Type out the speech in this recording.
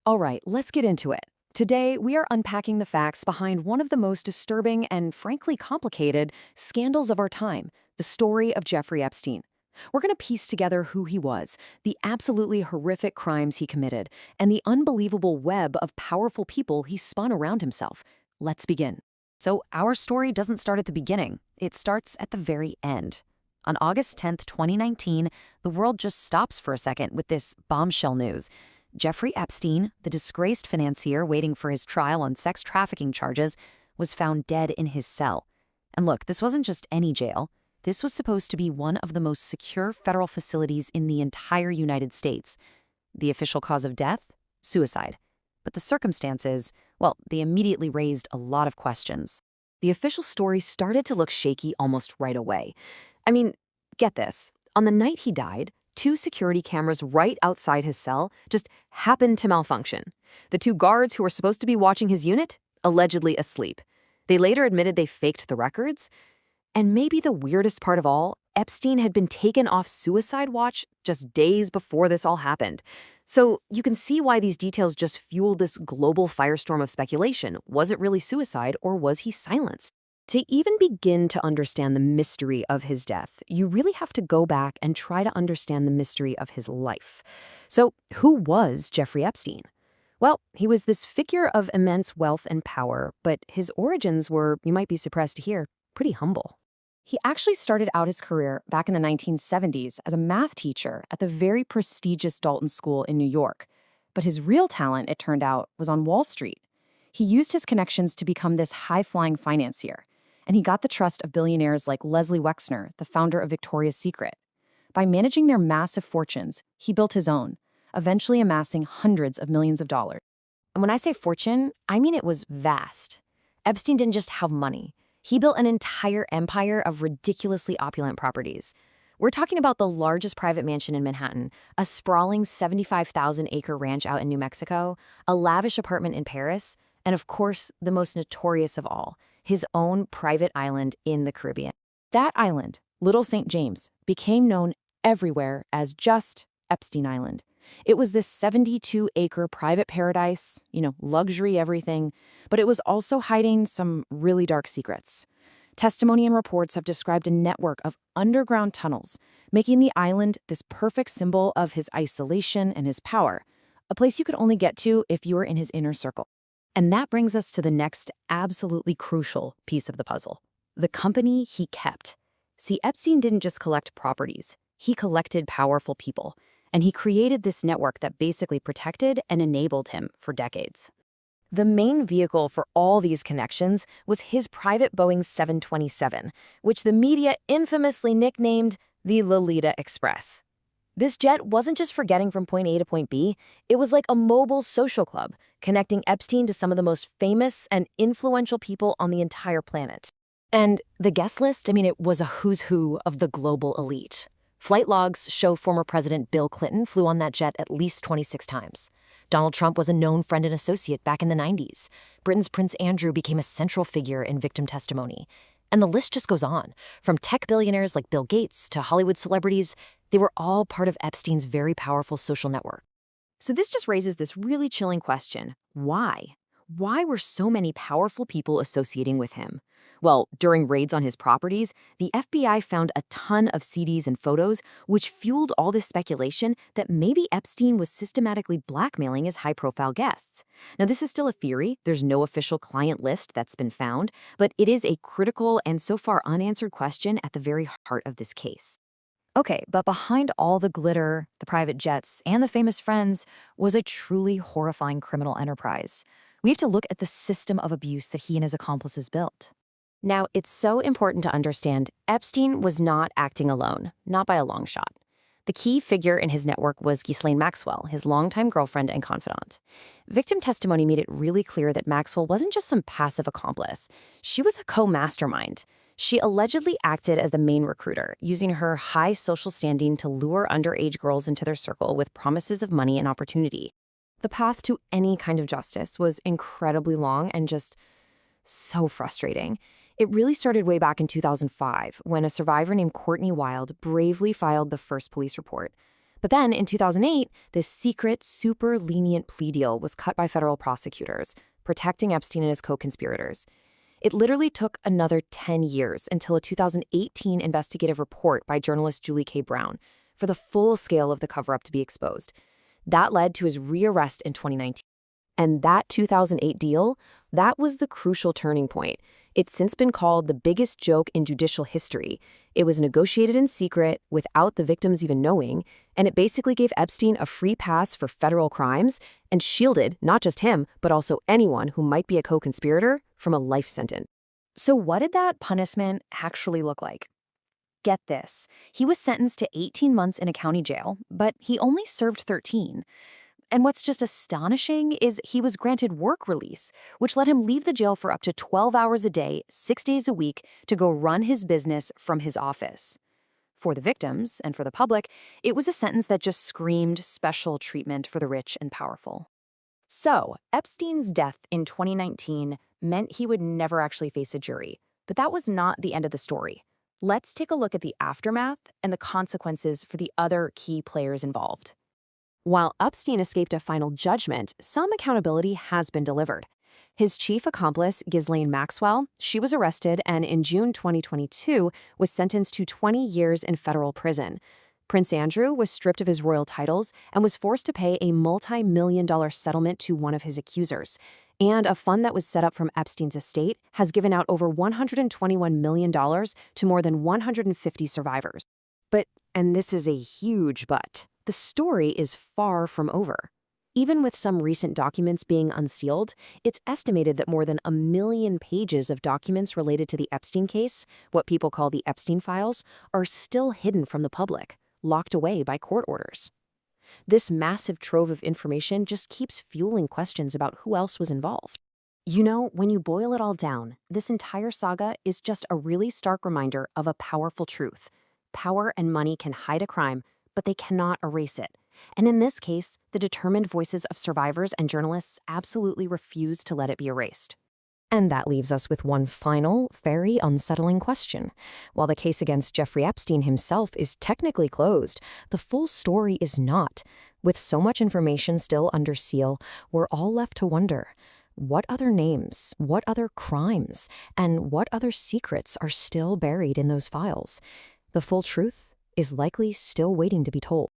All right, let's get into it. Today, we are unpacking the facts behind one of the most disturbing and frankly complicated scandals of our time, the story of Jeffrey Epstein. We're going to piece together who he was, the absolutely horrific crimes he committed, and the unbelievable web of powerful people he spun around himself. Let's begin. So, our story doesn't start at the beginning, it starts at the very end. On August 10th, 2019, the world just stops for a second with this bombshell news. Jeffrey Epstein, the disgraced financier waiting for his trial on sex trafficking charges, was found dead in his cell. And look, this wasn't just any jail. This was supposed to be one of the most secure federal facilities in the entire United States. The official cause of death? Suicide. But the circumstances, well, they immediately raised a lot of questions. The official story started to look shaky almost right away. I mean, get this. On the night he died, two security cameras right outside his cell just happened to malfunction. The two guards who were supposed to be watching his unit, allegedly asleep. They later admitted they faked the records. And maybe the weirdest part of all, Epstein had been taken off suicide watch just days before this all happened. So you can see why these details just fueled this global firestorm of speculation. Was it really suicide, or was he silenced? To even begin to understand the mystery of his death, you really have to go back and try to understand the mystery of his life. So, who was Jeffrey Epstein? Well, he was this figure of immense wealth and power, but his origins were, you might be surprised to hear, pretty humble. He actually started out his career back in the 1970s as a math teacher at the very prestigious Dalton School in New York. But his real talent, it turned out, was on Wall Street. He used his connections to become this high-flying financier. And he got the trust of billionaires like Leslie Wexner, the founder of Victoria's Secret. By managing their massive fortunes, he built his own, eventually amassing hundreds of millions of dollars. And when I say fortune, I mean it was vast. Epstein didn't just have money. He built an entire empire of ridiculously opulent properties. We're talking about the largest private mansion in Manhattan, a sprawling 75,000-acre ranch out in New Mexico, a lavish apartment in Paris, and of course, the most notorious of all, his own private island in the Caribbean. That island, Little St. James, became known everywhere as just Epstein Island. It was this 72-acre private paradise, luxury everything, but it was also hiding some really dark secrets. Testimony and reports have described a network of underground tunnels, making the island this perfect symbol of his isolation and his power, a place you could only get to if you were in his inner circle. And that brings us to the next absolutely crucial piece of the puzzle, the company he kept. See, Epstein didn't just collect properties, he collected powerful people, and he created this network that basically protected and enabled him for decades. The main vehicle for all these connections was his private Boeing 727, which the media infamously nicknamed the Lolita Express. This jet wasn't just for getting from point A to point B, it was like a mobile social club, connecting Epstein to some of the most famous and influential people on the entire planet. And the guest list, it was a who's who of the global elite. Flight logs show former President Bill Clinton flew on that jet at least 26 times. Donald Trump was a known friend and associate back in the 90s. Britain's Prince Andrew became a central figure in victim testimony. And the list just goes on. From tech billionaires like Bill Gates to Hollywood celebrities, they were all part of Epstein's very powerful social network. So this just raises this really chilling question. Why? Why were so many powerful people associating with him? Well, during raids on his properties, the FBI found a ton of CDs and photos, which fueled all this speculation that maybe Epstein was systematically blackmailing his high-profile guests. Now, this is still a theory. There's no official client list that's been found, but it is a critical and so far unanswered question at the very heart of this case. Okay, but behind all the glitter, the private jets, and the famous friends was a truly horrifying criminal enterprise. We have to look at the system of abuse that he and his accomplices built. Now, it's so important to understand Epstein was not acting alone, not by a long shot. The key figure in his network was Ghislaine Maxwell, his longtime girlfriend and confidant. Victim testimony made it really clear that Maxwell wasn't just some passive accomplice. She was a co-mastermind. She allegedly acted as the main recruiter, using her high social standing to lure underage girls into their circle with promises of money and opportunity. The path to any kind of justice was incredibly long and just so frustrating. It really started way back in 2005 when a survivor named Courtney Wild bravely filed the first police report. But then in 2008, this secret, super lenient plea deal was cut by federal prosecutors, protecting Epstein and his co-conspirators. It literally took another 10 years until a 2018 investigative report by journalist Julie K. Brown for the full scale of the cover-up to be exposed. That led to his rearrest in 2019. And that 2008 deal, that was the crucial turning point. It's since been called the biggest joke in judicial history. It was negotiated in secret, without the victims even knowing, and it basically gave Epstein a free pass for federal crimes and shielded not just him, but also anyone who might be a co-conspirator from a life sentence. So what did that punishment actually look like? Get this, he was sentenced to 18 months in a county jail, but he only served 13. And what's just astonishing is he was granted work release, which let him leave the jail for up to 12 hours a day, 6 days a week, to go run his business from his office. For the victims and for the public, it was a sentence that just screamed special treatment for the rich and powerful. So, Epstein's death in 2019 meant he would never actually face a jury. But that was not the end of the story. Let's take a look at the aftermath and the consequences for the other key players involved. While Epstein escaped a final judgment, some accountability has been delivered. His chief accomplice, Ghislaine Maxwell, she was arrested and in June 2022 was sentenced to 20 years in federal prison. Prince Andrew was stripped of his royal titles and was forced to pay a multi-million-dollar settlement to one of his accusers. And a fund that was set up from Epstein's estate has given out over $121 million to more than 150 survivors. But, and this is a huge but, the story is far from over. Even with some recent documents being unsealed, it's estimated that more than 1 million pages of documents related to the Epstein case, what people call the Epstein Files, are still hidden from the public, locked away by court orders. This massive trove of information just keeps fueling questions about who else was involved. You know, when you boil it all down, this entire saga is just a really stark reminder of a powerful truth. Power and money can hide a crime, but they cannot erase it. And in this case, the determined voices of survivors and journalists absolutely refuse to let it be erased. And that leaves us with one final, very unsettling question. While the case against Jeffrey Epstein himself is technically closed, the full story is not. With so much information still under seal, we're all left to wonder, what other names, what other crimes, and what other secrets are still buried in those files? The full truth is likely still waiting to be told.